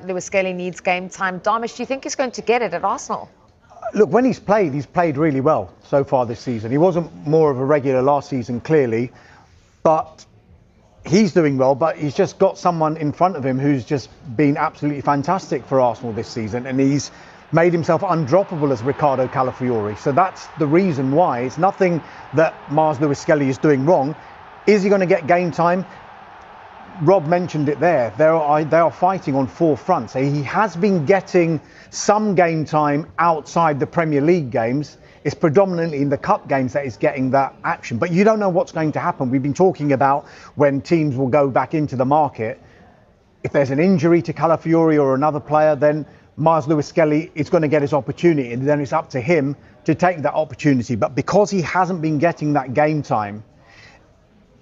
Lewis Skelly needs game time. Darmish, do you think he's going to get it at Arsenal? Look, when he's played really well so far this season. He wasn't more of a regular last season, clearly, but he's doing well. But he's just got someone in front of him who's just been absolutely fantastic for Arsenal this season, and he's made himself undroppable as Ricardo Calafiori. So that's the reason why. It's nothing that Mars Lewis Skelly is doing wrong. Is he going to get game time? Rob mentioned it there. They are fighting on four fronts. He has been getting some game time outside the Premier League games. It's predominantly in the cup games that he's getting that action. But you don't know what's going to happen. We've been talking about when teams will go back into the market. If there's an injury to Calafiori or another player, then Mars Lewis Skelly is going to get his opportunity, and then it's up to him to take that opportunity. But because he hasn't been getting that game time,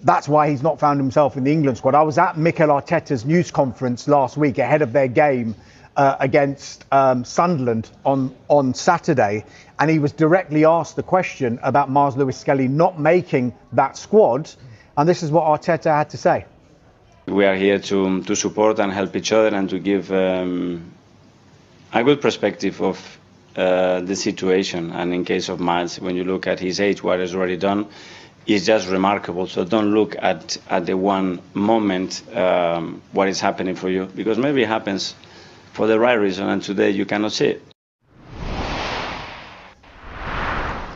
that's why he's not found himself in the England squad. I was at Mikel Arteta's news conference last week ahead of their game against Sunderland on Saturday, and he was directly asked the question about Mars Lewis Skelly not making that squad, and this is what Arteta had to say. We are here to support and help each other and to give a good perspective of the situation. And in case of Miles, when you look at his age, what he's already done, is just remarkable. So don't look at the one moment what is happening for you, because maybe it happens for the right reason and today you cannot see it.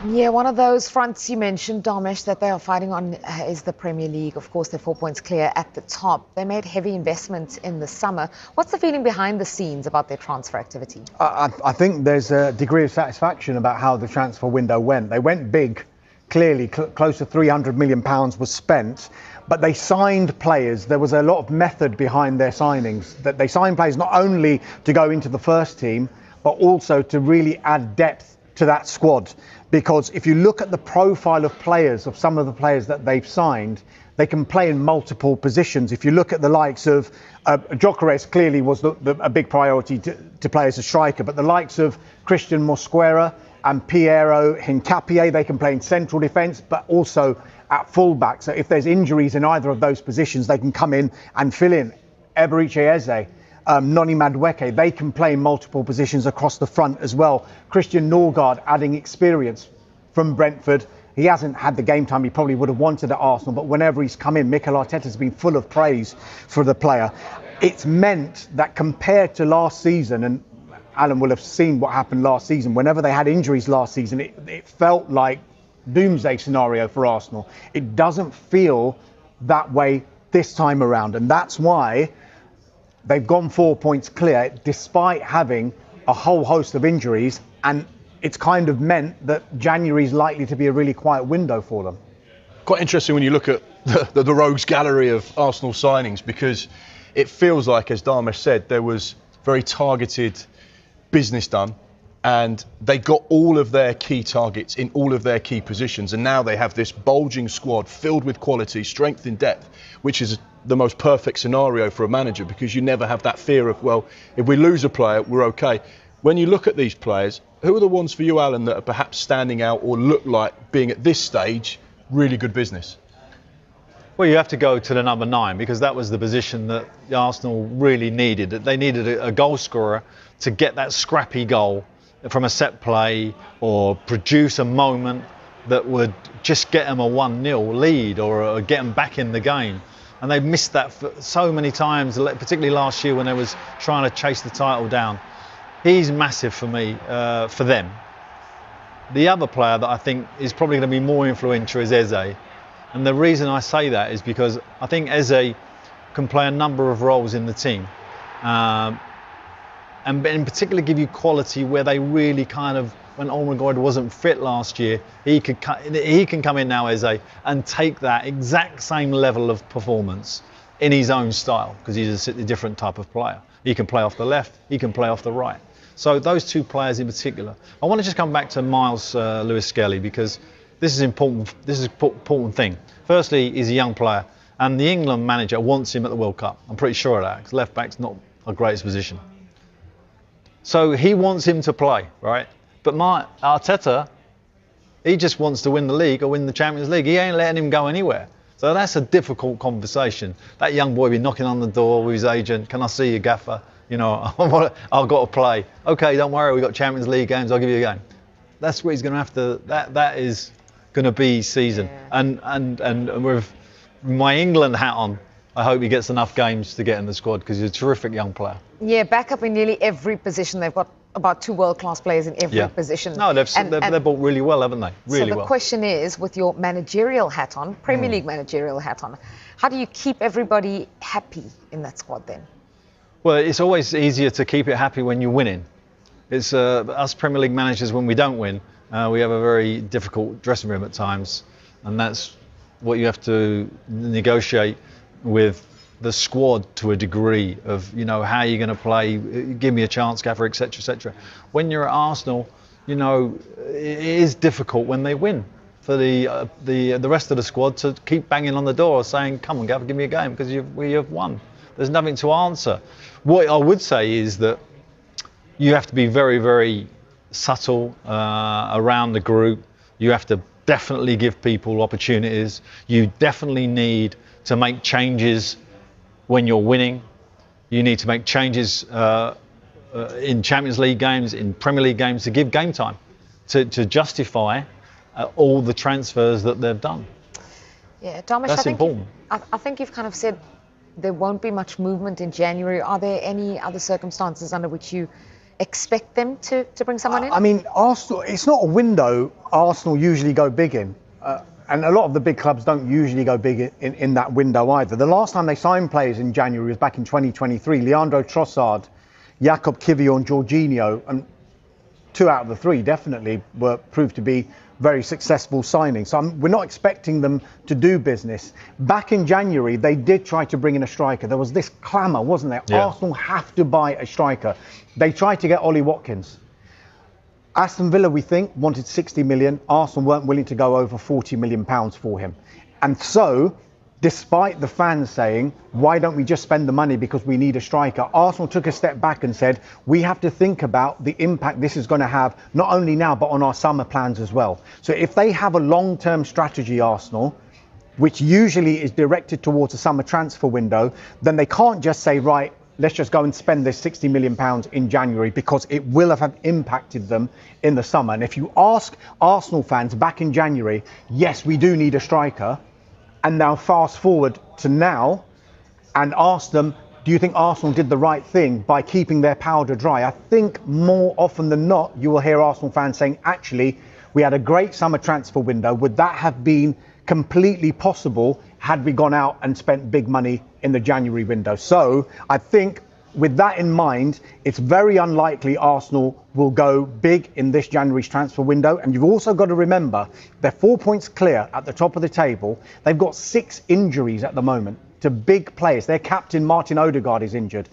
Yeah, one of those fronts you mentioned, Darmish, that they are fighting on is the Premier League. Of course, they're 4 points clear at the top. They made heavy investments in the summer. What's the feeling behind the scenes about their transfer activity? I think there's a degree of satisfaction about how the transfer window went. They went big. Clearly, close to £300 million was spent, but they signed players. There was a lot of method behind their signings. That they signed players not only to go into the first team, but also to really add depth to that squad. Because if you look at the profile of players, of some of the players that they've signed, they can play in multiple positions. If you look at the likes of Gyökeres, clearly was a big priority to play as a striker, but the likes of Christian Mosquera and Piero Hincapié, they can play in central defence, but also at fullback. So if there's injuries in either of those positions, they can come in and fill in. Eberiche Eze, Noni Madueke, they can play in multiple positions across the front as well. Christian Norgard adding experience from Brentford. He hasn't had the game time he probably would have wanted at Arsenal, but whenever he's come in, Mikel Arteta's been full of praise for the player. It's meant that compared to last season, and Alan will have seen what happened last season. Whenever they had injuries last season, it felt like doomsday scenario for Arsenal. It doesn't feel that way this time around, and that's why they've gone 4 points clear despite having a whole host of injuries, and it's kind of meant that January is likely to be a really quiet window for them. Quite interesting when you look at the rogues gallery of Arsenal signings, because it feels like, as Darmish said, there was very targeted business done, and they got all of their key targets in all of their key positions, and now they have this bulging squad filled with quality, strength in depth, which is the most perfect scenario for a manager, because you never have that fear of, well, if we lose a player, we're okay. When you look at these players, who are the ones for you, Alan, that are perhaps standing out or look like being at this stage really good business? Well, you have to go to the number 9, because that was the position that Arsenal really needed. They needed a goal scorer to get that scrappy goal from a set play or produce a moment that would just get them a 1-0 lead or get them back in the game. And they've missed that for so many times, particularly last year when they was trying to chase the title down. He's massive for me, for them. The other player that I think is probably going to be more influential is Eze. And the reason I say that is because I think Eze can play a number of roles in the team. And in particular give you quality where they really kind of, when Olmegard wasn't fit last year, he can come in now, Eze, and take that exact same level of performance in his own style, because he's a different type of player. He can play off the left, he can play off the right. So those two players in particular. I want to just come back to Miles Lewis Skelly, because this is important. This is an important thing. Firstly, he's a young player, and the England manager wants him at the World Cup. I'm pretty sure of that, because left back's not a greatest position. So he wants him to play, right? But Arteta, he just wants to win the league or win the Champions League. He ain't letting him go anywhere. So that's a difficult conversation. That young boy be knocking on the door with his agent. Can I see your gaffer? You know, I've got to play. Okay, don't worry, we've got Champions League games, I'll give you a game. That's what he's going to have to, that is going to be season. Yeah. And with my England hat on, I hope he gets enough games to get in the squad because he's a terrific young player. Yeah, back up in nearly every position. They've got about 2 world-class players in every position. No, they've bought really well, haven't they? Really well. So the question is, with your managerial hat on, Premier League managerial hat on, how do you keep everybody happy in that squad then? Well, it's always easier to keep it happy when you're winning. It's us Premier League managers, when we don't win, we have a very difficult dressing room at times, and that's what you have to negotiate with the squad to a degree of, you know, how you're going to play, give me a chance, Gaffer, etc., etc. When you're at Arsenal, you know, it is difficult when they win for the rest of the squad to keep banging on the door saying, come on, Gaffer, give me a game, because we have won. There's nothing to answer. What I would say is that you have to be very, very subtle around the group. You have to definitely give people opportunities. You definitely need to make changes when you're winning. You need to make changes in Champions League games, in Premier League games, to give game time, to justify all the transfers that they've done. Yeah, Thomas, that's important. I think you've kind of said there won't be much movement in January. Are there any other circumstances under which you expect them to bring someone in? I mean, Arsenal, it's not a window Arsenal usually go big in. And a lot of the big clubs don't usually go big in that window either. The last time they signed players in January was back in 2023. Leandro Trossard, Jakob Kivior and Jorginho, and 2 out of the 3 definitely were proved to be very successful signings. So we're not expecting them to do business. Back in January, they did try to bring in a striker. There was this clamour, wasn't there? Yeah. Arsenal have to buy a striker. They tried to get Ollie Watkins. Aston Villa, we think, wanted 60 million. Arsenal weren't willing to go over 40 million pounds for him. And so, despite the fans saying, why don't we just spend the money because we need a striker? Arsenal took a step back and said, we have to think about the impact this is going to have, not only now, but on our summer plans as well. So if they have a long-term strategy, Arsenal, which usually is directed towards a summer transfer window, then they can't just say, right, let's just go and spend this 60 million pounds in January, because it will have impacted them in the summer. And if you ask Arsenal fans back in January, yes, we do need a striker, and now fast forward to now and ask them, do you think Arsenal did the right thing by keeping their powder dry? I think more often than not, you will hear Arsenal fans saying, actually, we had a great summer transfer window. Would that have been completely possible had we gone out and spent big money in the January window? So I think with that in mind, it's very unlikely Arsenal will go big in this January's transfer window. And you've also got to remember, they're 4 points clear at the top of the table. They've got 6 injuries at the moment to big players. Their captain, Martin Odegaard, is injured.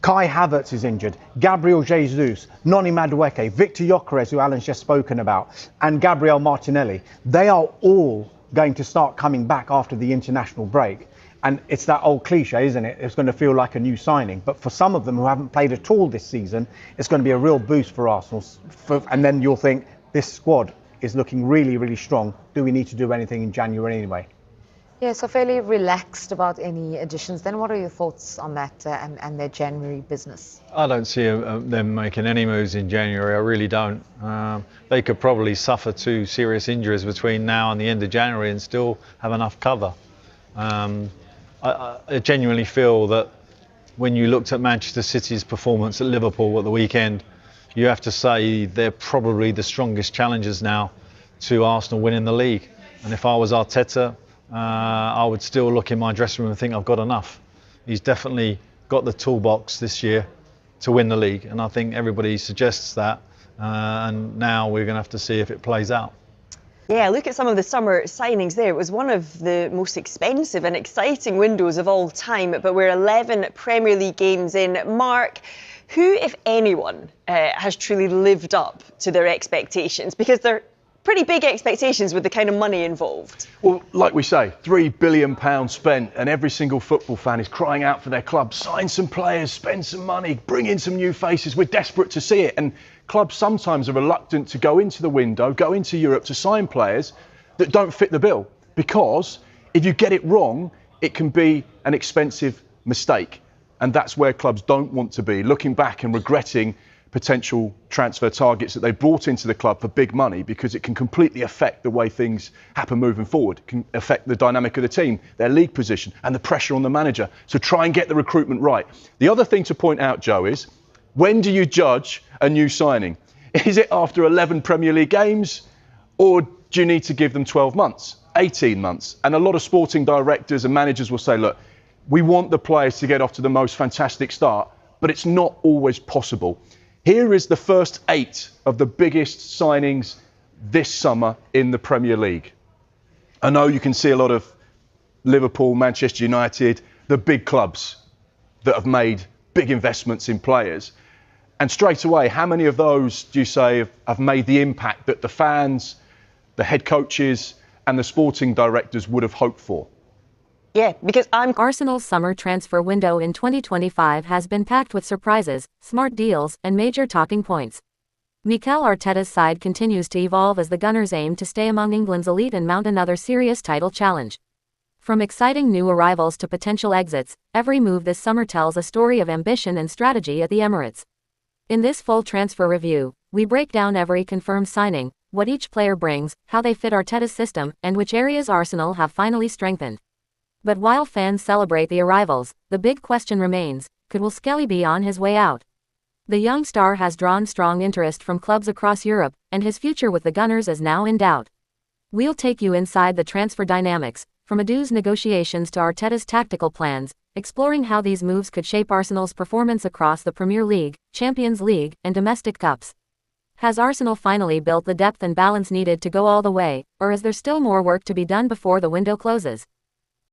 Kai Havertz is injured. Gabriel Jesus, Noni Madueke, Victor Gyökeres, who Alan's just spoken about, and Gabriel Martinelli. They are all going to start coming back after the international break. And it's that old cliche, isn't it? It's going to feel like a new signing. But for some of them who haven't played at all this season, it's going to be a real boost for Arsenal. And then you'll think, this squad is looking really, really strong. Do we need to do anything in January anyway? Yeah, so fairly relaxed about any additions. Then what are your thoughts on that and their January business? I don't see them making any moves in January. I really don't. They could probably suffer 2 serious injuries between now and the end of January and still have enough cover. I genuinely feel that when you looked at Manchester City's performance at Liverpool at the weekend, you have to say they're probably the strongest challengers now to Arsenal winning the league. And if I was Arteta, I would still look in my dressing room and think I've got enough. He's definitely got the toolbox this year to win the league, and I think everybody suggests that, and now we're going to have to see if it plays out. Yeah, look at some of the summer signings there. It was one of the most expensive and exciting windows of all time, but we're 11 Premier League games in. Mark, who, if anyone, has truly lived up to their expectations? Because they're pretty big expectations with the kind of money involved. Well, like we say, £3 billion spent, and every single football fan is crying out for their club. Sign some players, spend some money, bring in some new faces. We're desperate to see it. And clubs sometimes are reluctant to go into the window, go into Europe to sign players that don't fit the bill. Because if you get it wrong, it can be an expensive mistake. And that's where clubs don't want to be, looking back and regretting potential transfer targets that they brought into the club for big money, because it can completely affect the way things happen moving forward. It can affect the dynamic of the team, their league position, and the pressure on the manager. So try and get the recruitment right. The other thing to point out, Joe, is when do you judge a new signing? Is it after 11 Premier League games, or do you need to give them 12 months, 18 months? And a lot of sporting directors and managers will say, look, we want the players to get off to the most fantastic start, but it's not always possible. Here is the first 8 of the biggest signings this summer in the Premier League. I know you can see a lot of Liverpool, Manchester United, the big clubs that have made big investments in players. And straight away, how many of those do you say have made the impact that the fans, the head coaches and the sporting directors would have hoped for? Yeah, because Arsenal's summer transfer window in 2025 has been packed with surprises, smart deals, and major talking points. Mikel Arteta's side continues to evolve as the Gunners aim to stay among England's elite and mount another serious title challenge. From exciting new arrivals to potential exits, every move this summer tells a story of ambition and strategy at the Emirates. In this full transfer review, we break down every confirmed signing, what each player brings, how they fit Arteta's system, and which areas Arsenal have finally strengthened. But while fans celebrate the arrivals, the big question remains, could Skelly be on his way out? The young star has drawn strong interest from clubs across Europe, and his future with the Gunners is now in doubt. We'll take you inside the transfer dynamics, from Edu's negotiations to Arteta's tactical plans, exploring how these moves could shape Arsenal's performance across the Premier League, Champions League, and domestic cups. Has Arsenal finally built the depth and balance needed to go all the way, or is there still more work to be done before the window closes?